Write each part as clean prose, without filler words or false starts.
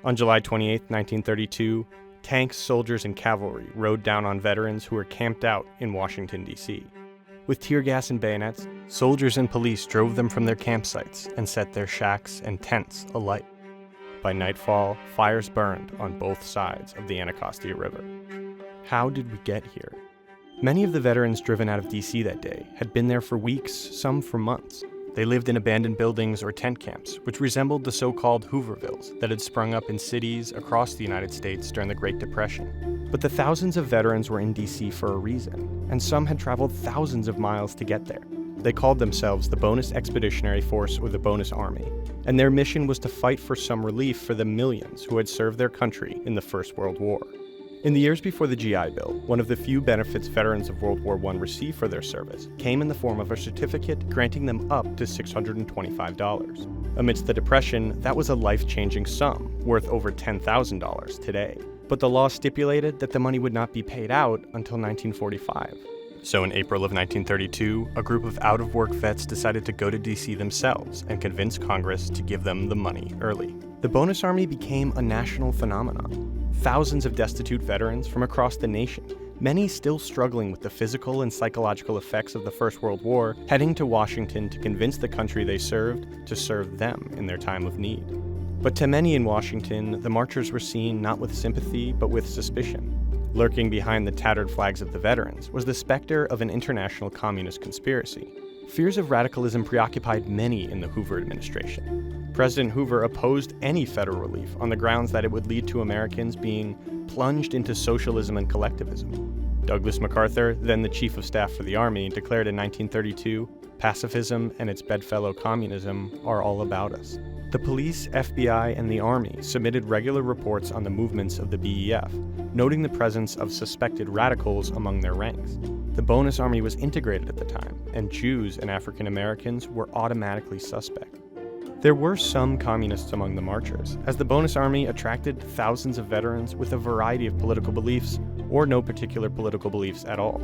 On July 28, 1932, tanks, soldiers, and cavalry rode down on veterans who were camped out in Washington, D.C. With tear gas and bayonets, soldiers and police drove them from their campsites and set their shacks and tents alight. By nightfall, fires burned on both sides of the Anacostia River. How did we get here? Many of the veterans driven out of D.C. that day had been there for weeks, some for months. They lived in abandoned buildings or tent camps, which resembled the so-called Hoovervilles that had sprung up in cities across the United States during the Great Depression. But the thousands of veterans were in D.C. for a reason, and some had traveled thousands of miles to get there. They called themselves the Bonus Expeditionary Force or the Bonus Army, and their mission was to fight for some relief for the millions who had served their country in the First World War. In the years before the GI Bill, one of the few benefits veterans of World War I received for their service came in the form of a certificate granting them up to $625. Amidst the Depression, that was a life-changing sum, worth over $10,000 today. But the law stipulated that the money would not be paid out until 1945. So in April of 1932, a group of out-of-work vets decided to go to D.C. themselves and convince Congress to give them the money early. The Bonus Army became a national phenomenon. Thousands of destitute veterans from across the nation, many still struggling with the physical and psychological effects of the First World War, heading to Washington to convince the country they served to serve them in their time of need. But to many in Washington, the marchers were seen not with sympathy, but with suspicion. Lurking behind the tattered flags of the veterans was the specter of an international communist conspiracy. Fears of radicalism preoccupied many in the Hoover administration. President Hoover opposed any federal relief on the grounds that it would lead to Americans being plunged into socialism and collectivism. Douglas MacArthur, then the chief of staff for the Army, declared in 1932, "Pacifism and its bedfellow communism are all about us." The police, FBI, and the Army submitted regular reports on the movements of the BEF, noting the presence of suspected radicals among their ranks. The Bonus Army was integrated at the time, and Jews and African Americans were automatically suspect. There were some communists among the marchers, as the Bonus Army attracted thousands of veterans with a variety of political beliefs, or no particular political beliefs at all.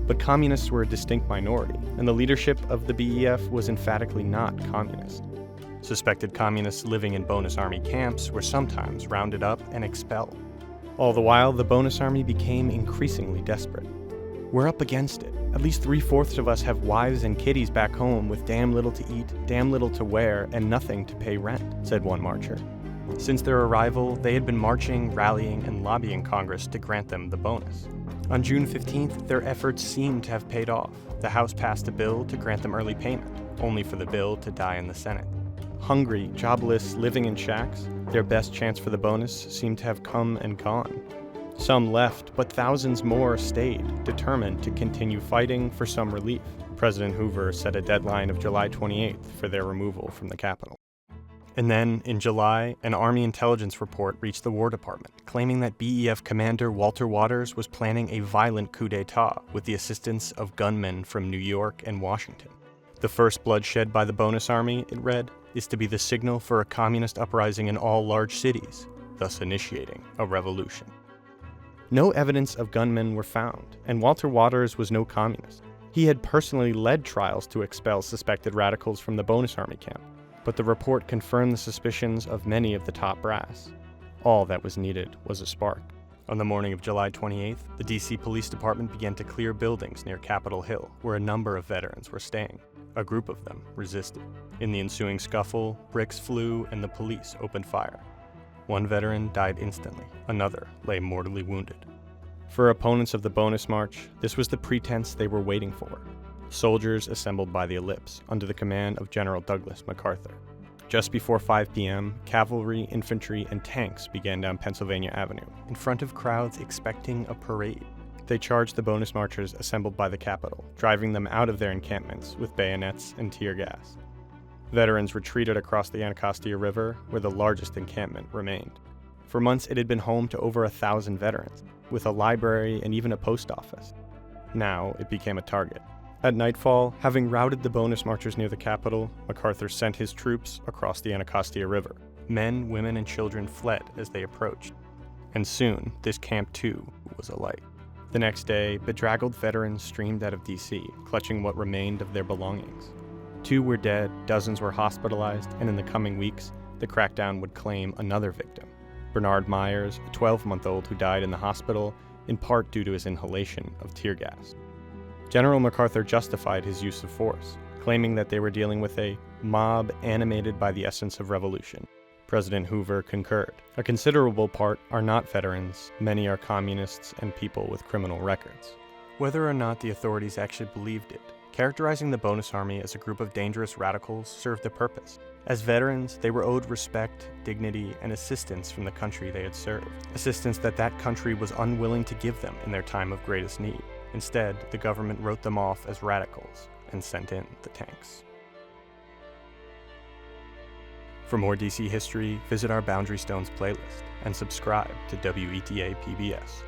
But communists were a distinct minority, and the leadership of the BEF was emphatically not communist. Suspected communists living in Bonus Army camps were sometimes rounded up and expelled. All the while, the Bonus Army became increasingly desperate. "We're up against it. At least 3/4 of us have wives and kiddies back home with damn little to eat, damn little to wear, and nothing to pay rent," said one marcher. Since their arrival, they had been marching, rallying, and lobbying Congress to grant them the bonus. On June 15th, their efforts seemed to have paid off. The House passed a bill to grant them early payment, only for the bill to die in the Senate. Hungry, jobless, living in shacks, their best chance for the bonus seemed to have come and gone. Some left, but thousands more stayed, determined to continue fighting for some relief. President Hoover set a deadline of July 28th for their removal from the Capitol. And then, in July, an Army intelligence report reached the War Department, claiming that BEF Commander Walter Waters was planning a violent coup d'etat with the assistance of gunmen from New York and Washington. "The first bloodshed by the Bonus Army," it read, "is to be the signal for a communist uprising in all large cities, thus initiating a revolution." No evidence of gunmen were found, and Walter Waters was no communist. He had personally led trials to expel suspected radicals from the Bonus Army camp, but the report confirmed the suspicions of many of the top brass. All that was needed was a spark. On the morning of July 28th, the D.C. Police Department began to clear buildings near Capitol Hill, where a number of veterans were staying. A group of them resisted. In the ensuing scuffle, bricks flew and the police opened fire. One veteran died instantly, another lay mortally wounded. For opponents of the bonus march, this was the pretense they were waiting for. Soldiers assembled by the ellipse, under the command of General Douglas MacArthur. Just before 5 p.m., cavalry, infantry, and tanks began down Pennsylvania Avenue, in front of crowds expecting a parade. They charged the bonus marchers assembled by the Capitol, driving them out of their encampments with bayonets and tear gas. Veterans retreated across the Anacostia River, where the largest encampment remained. For months, it had been home to over 1,000 veterans, with a library and even a post office. Now, it became a target. At nightfall, having routed the bonus marchers near the Capitol, MacArthur sent his troops across the Anacostia River. Men, women, and children fled as they approached. And soon, this camp too was alight. The next day, bedraggled veterans streamed out of D.C., clutching what remained of their belongings. 2 were dead, dozens were hospitalized, and in the coming weeks, the crackdown would claim another victim. Bernard Myers, a 12-month-old who died in the hospital, in part due to his inhalation of tear gas. General MacArthur justified his use of force, claiming that they were dealing with a mob animated by the essence of revolution. President Hoover concurred. A considerable part are not veterans, many are communists and people with criminal records. Whether or not the authorities actually believed it, characterizing the Bonus Army as a group of dangerous radicals served a purpose. As veterans, they were owed respect, dignity, and assistance from the country they had served. Assistance that country was unwilling to give them in their time of greatest need. Instead, the government wrote them off as radicals and sent in the tanks. For more DC history, visit our Boundary Stones playlist and subscribe to WETA PBS.